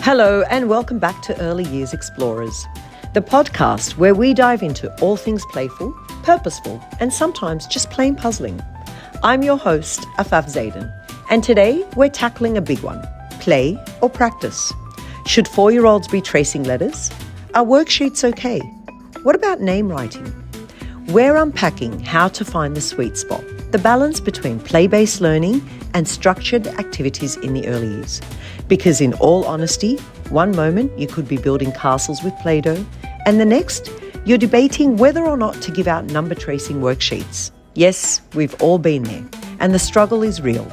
Hello and welcome back to Early Years Explorers, the podcast where we dive into all things playful, purposeful, and sometimes just plain puzzling. I'm your host, Afaf Zaidan, and today we're tackling a big one, play or practice. Should 4-year-olds be tracing letters? Are worksheets okay? What about name writing? We're unpacking how to find the sweet spot, the balance between play-based learning and structured activities in the early years. Because in all honesty, one moment you could be building castles with Play-Doh, and the next, you're debating whether or not to give out number tracing worksheets. Yes, we've all been there, and the struggle is real.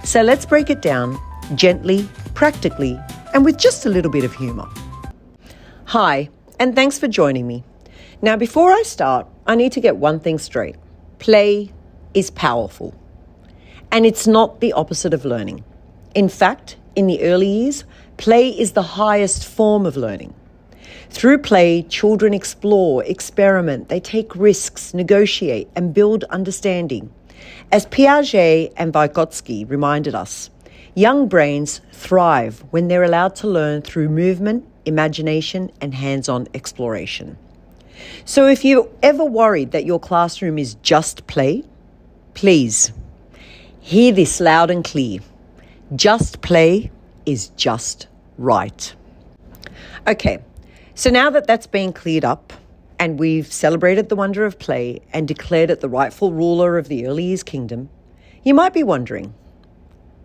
So let's break it down gently, practically, and with just a little bit of humour. Hi, and thanks for joining me. Now, before I start, I need to get one thing straight. Play is powerful, and it's not the opposite of learning. In fact, in the early years, play is the highest form of learning. Through play, children explore, experiment, they take risks, negotiate, and build understanding. As Piaget and Vygotsky reminded us, young brains thrive when they're allowed to learn through movement, imagination, and hands-on exploration. So if you're ever worried that your classroom is just play, please hear this loud and clear. Just play is just right. Okay, so now that that's been cleared up and we've celebrated the wonder of play and declared it the rightful ruler of the early years kingdom, you might be wondering,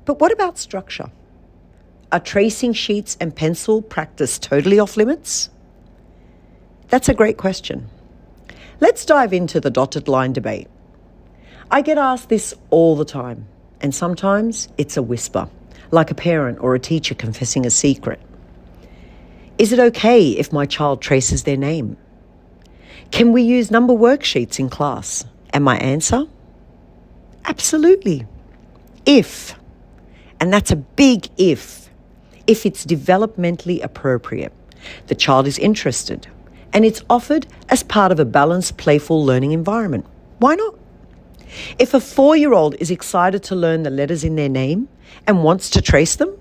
but what about structure? Are tracing sheets and pencil practice totally off limits? That's a great question. Let's dive into the dotted line debate. I get asked this all the time, and sometimes it's a whisper, like a parent or a teacher confessing a secret. Is it okay if my child traces their name? Can we use number worksheets in class? And my answer? Absolutely. If, and that's a big if it's developmentally appropriate, the child is interested, and it's offered as part of a balanced, playful learning environment. Why not? If a 4-year-old is excited to learn the letters in their name and wants to trace them,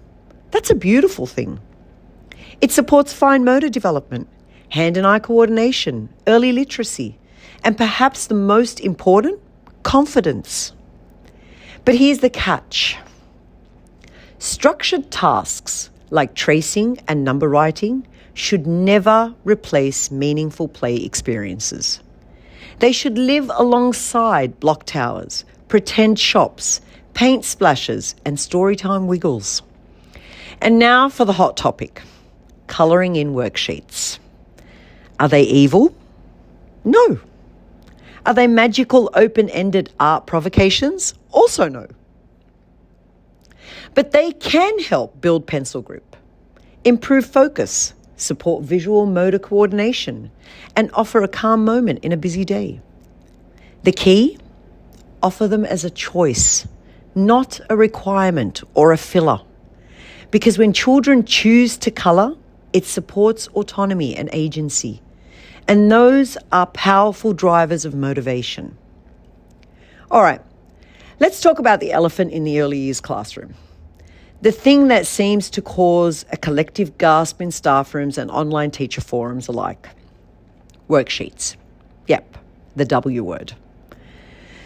that's a beautiful thing. It supports fine motor development, hand and eye coordination, early literacy, and perhaps the most important, confidence. But here's the catch. Structured tasks like tracing and number writing should never replace meaningful play experiences. They should live alongside block towers, pretend shops, paint splashes, and storytime wiggles. And now for the hot topic, colouring in worksheets. Are they evil? No. Are they magical, open-ended art provocations? Also no. But they can help build pencil grip, improve focus, support visual motor coordination, and offer a calm moment in a busy day. The key? Offer them as a choice, not a requirement or a filler. Because when children choose to colour, it supports autonomy and agency. And those are powerful drivers of motivation. All right, let's talk about the elephant in the early years classroom. The thing that seems to cause a collective gasp in staff rooms and online teacher forums alike. Worksheets. Yep, the W word.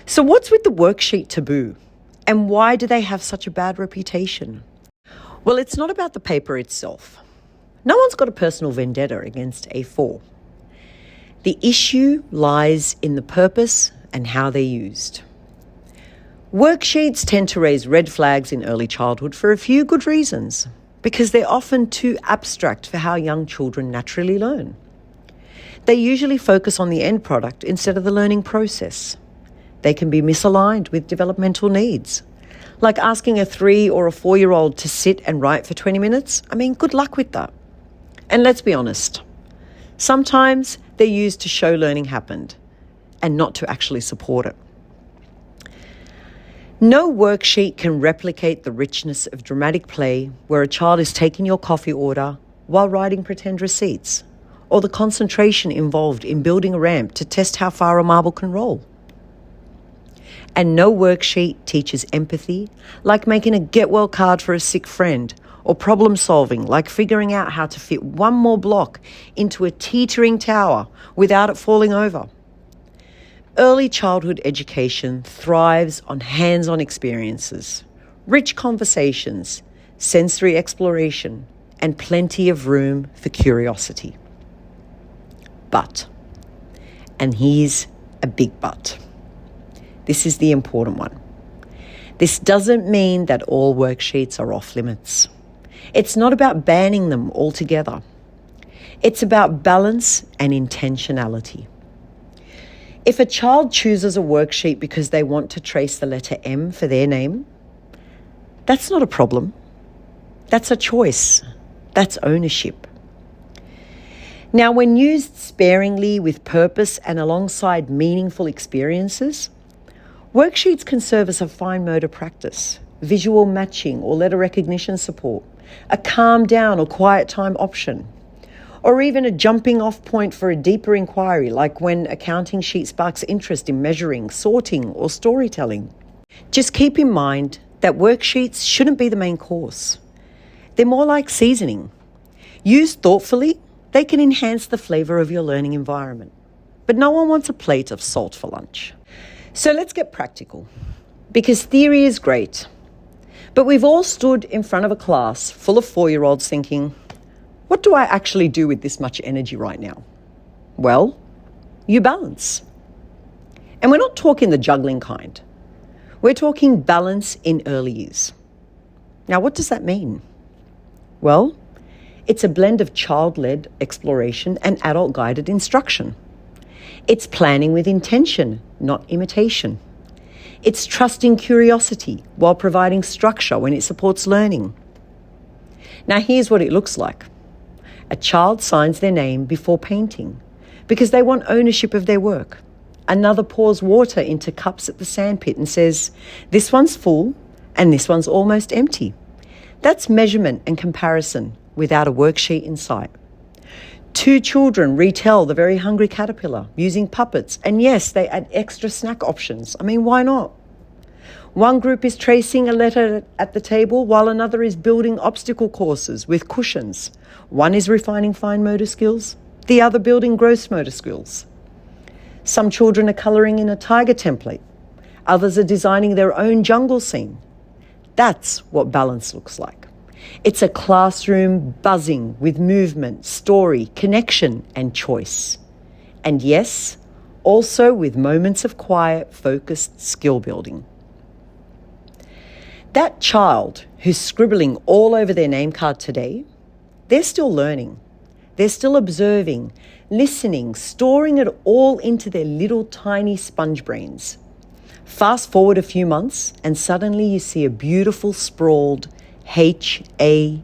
So what's with the worksheet taboo? And why do they have such a bad reputation? Well, it's not about the paper itself. No one's got a personal vendetta against A4. The issue lies in the purpose and how they're used. Worksheets tend to raise red flags in early childhood for a few good reasons, because they're often too abstract for how young children naturally learn. They usually focus on the end product instead of the learning process. They can be misaligned with developmental needs. Like asking a 3 or a 4-year-old to sit and write for 20 minutes, good luck with that. And let's be honest, sometimes they're used to show learning happened and not to actually support it. No worksheet can replicate the richness of dramatic play where a child is taking your coffee order while writing pretend receipts, or the concentration involved in building a ramp to test how far a marble can roll. And no worksheet teaches empathy like making a get-well card for a sick friend or problem solving, like figuring out how to fit one more block into a teetering tower without it falling over. Early childhood education thrives on hands-on experiences, rich conversations, sensory exploration, and plenty of room for curiosity. But, and here's a big but. This is the important one. This doesn't mean that all worksheets are off limits. It's not about banning them altogether. It's about balance and intentionality. If a child chooses a worksheet because they want to trace the letter M for their name, that's not a problem. That's a choice. That's ownership. Now, when used sparingly with purpose and alongside meaningful experiences, worksheets can serve as a fine motor practice, visual matching or letter recognition support, a calm down or quiet time option, or even a jumping off point for a deeper inquiry, like when a counting sheet sparks interest in measuring, sorting, or storytelling. Just keep in mind that worksheets shouldn't be the main course. They're more like seasoning. Used thoughtfully, they can enhance the flavour of your learning environment. But no one wants a plate of salt for lunch. So let's get practical, because theory is great. But we've all stood in front of a class full of 4-year-olds thinking, what do I actually do with this much energy right now? Well, you balance. And we're not talking the juggling kind. We're talking balance in early years. Now, what does that mean? Well, it's a blend of child-led exploration and adult-guided instruction. It's planning with intention, not imitation. It's trusting curiosity while providing structure when it supports learning. Now, here's what it looks like. A child signs their name before painting because they want ownership of their work. Another pours water into cups at the sandpit and says, this one's full and this one's almost empty. That's measurement and comparison without a worksheet in sight. 2 children retell the very hungry caterpillar using puppets, and yes, they add extra snack options. I mean, why not? One group is tracing a letter at the table while another is building obstacle courses with cushions. One is refining fine motor skills, the other building gross motor skills. Some children are colouring in a tiger template. Others are designing their own jungle scene. That's what balance looks like. It's a classroom buzzing with movement, story, connection, and choice. And yes, also with moments of quiet, focused skill building. That child who's scribbling all over their name card today, they're still learning. They're still observing, listening, storing it all into their little tiny sponge brains. Fast forward a few months and suddenly you see a beautiful sprawled HAMAD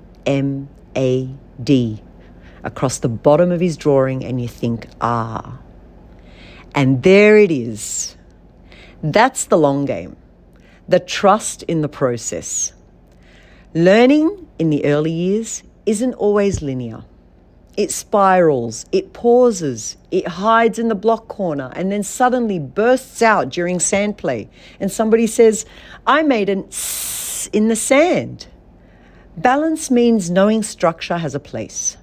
across the bottom of his drawing, and you think, ah. And there it is. That's the long game. The trust in the process. Learning in the early years isn't always linear. It spirals, it pauses, it hides in the block corner, and then suddenly bursts out during sand play. And somebody says, I made an S in the sand. Balance means knowing structure has a place.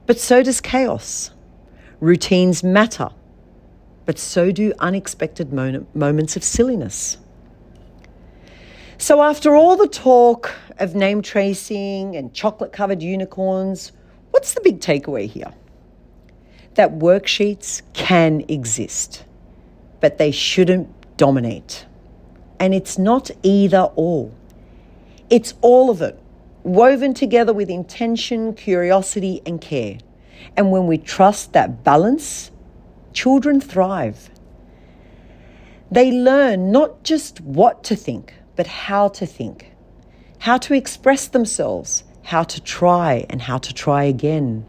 But so does chaos. Routines matter. But so do unexpected moments of silliness. So after all the talk of name tracing and chocolate-covered unicorns, what's the big takeaway here? That worksheets can exist, but they shouldn't dominate. And it's not either or. It's all of it, woven together with intention, curiosity, and care. And when we trust that balance, children thrive. They learn not just what to think, but how to express themselves, how to try and how to try again.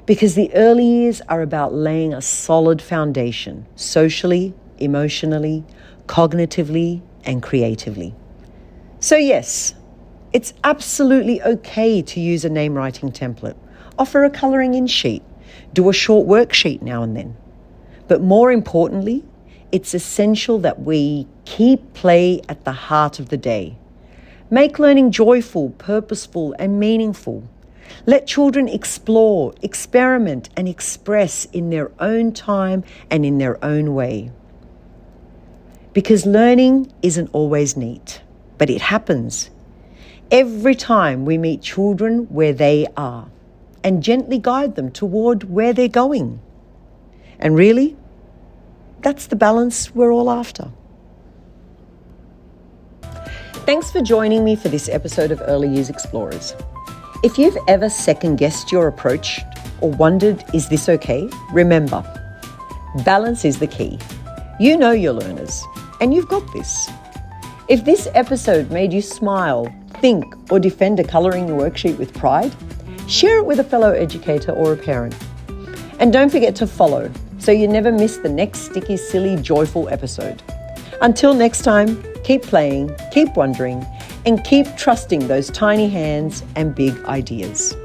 Because the early years are about laying a solid foundation, socially, emotionally, cognitively, and creatively. So yes, it's absolutely okay to use a name writing template, offer a colouring in sheet, do a short worksheet now and then. But more importantly, it's essential that we keep play at the heart of the day. Make learning joyful, purposeful, and meaningful. Let children explore, experiment, and express in their own time and in their own way. Because learning isn't always neat, but it happens every time we meet children where they are and gently guide them toward where they're going. And really, that's the balance we're all after. Thanks for joining me for this episode of Early Years Explorers. If you've ever second-guessed your approach or wondered, is this okay? Remember, balance is the key. You know your learners, and you've got this. If this episode made you smile, think, or defend a colouring worksheet with pride, share it with a fellow educator or a parent. And don't forget to follow so you never miss the next sticky, silly, joyful episode. Until next time, keep playing, keep wondering, and keep trusting those tiny hands and big ideas.